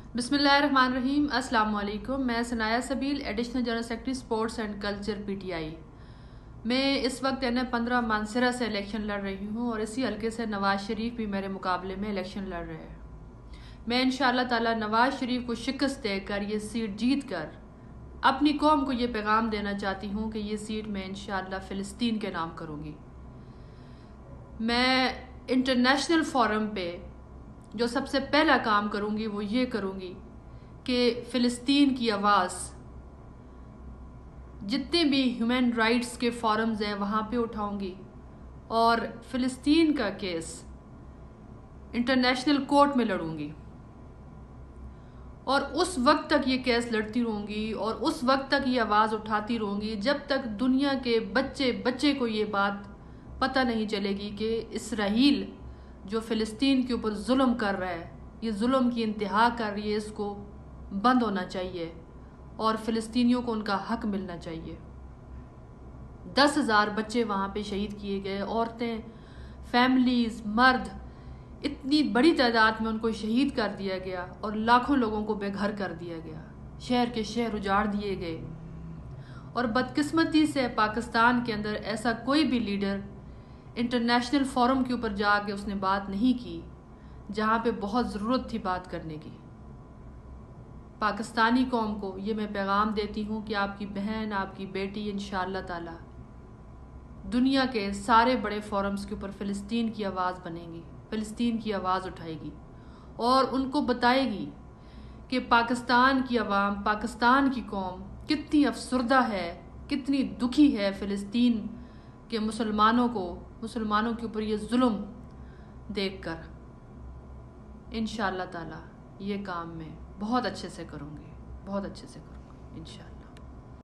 बिस्मिल्लाहिर्रहमानिर्रहीम। अस्सलाम वालेकुम। मैं Sanaya Sabeel, additional general secretary sports and culture PTI। मैं इस वक्त NA-15 मानसरा से इलेक्शन लड़ रही हूँ और इसी हल्के से नवाज़ शरीफ भी मेरे मुकाबले में इलेक्शन लड़ रहे हैं। मैं इंशाअल्लाह ताला नवाज़ शरीफ को शिकस्त देकर ये सीट जीत कर अपनी कौम को ये पैगाम देना चाहती हूँ कि ये सीट मैं इंशाअल्लाह फ़िलिस्तीन के नाम करूँगी। मैं इंटरनेशनल फोरम पे जो सबसे पहला काम करूँगी वो ये करूँगी कि फ़िलिस्तीन की आवाज़ जितने भी ह्यूमन राइट्स के फोरम्स हैं वहाँ पे उठाऊँगी और फ़िलिस्तीन का केस इंटरनेशनल कोर्ट में लड़ूँगी और उस वक्त तक ये केस लड़ती रहूँगी और उस वक्त तक ये आवाज़ उठाती रहूँगी जब तक दुनिया के बच्चे बच्चे को ये बात पता नहीं चलेगी कि इसराइल जो फ़िलिस्तीन के ऊपर जुल्म कर रहा है, ये जुल्म की इंतहा कर रही है, इसको बंद होना चाहिए और फ़िलिस्तीनियों को उनका हक मिलना चाहिए। 10,000 बच्चे वहाँ पे शहीद किए गए, औरतें, फैमिलीज़, मर्द, इतनी बड़ी तादाद में उनको शहीद कर दिया गया और लाखों लोगों को बेघर कर दिया गया, शहर के शहर उजाड़ दिए गए। और बदकिस्मती से पाकिस्तान के अंदर ऐसा कोई भी लीडर इंटरनेशनल फोरम के ऊपर जाके उसने बात नहीं की जहाँ पे बहुत ज़रूरत थी बात करने की। पाकिस्तानी कौम को ये मैं पैगाम देती हूँ कि आपकी बहन, आपकी बेटी इंशाअल्लाह ताला दुनिया के सारे बड़े फोरम्स के ऊपर फ़िलिस्तीन की आवाज़ बनेगी, फ़िलिस्तीन की आवाज़ उठाएगी और उनको बताएगी कि पाकिस्तान की आवाम, पाकिस्तान की कौम कितनी अफसरदा है, कितनी दुखी है फ़िलिस्तीन के मुसलमानों के ऊपर ये जुल्म देखकर। इंशाअल्लाह ताला ये काम मैं बहुत अच्छे से करूँगी, बहुत अच्छे से करूँगी इंशाअल्लाह।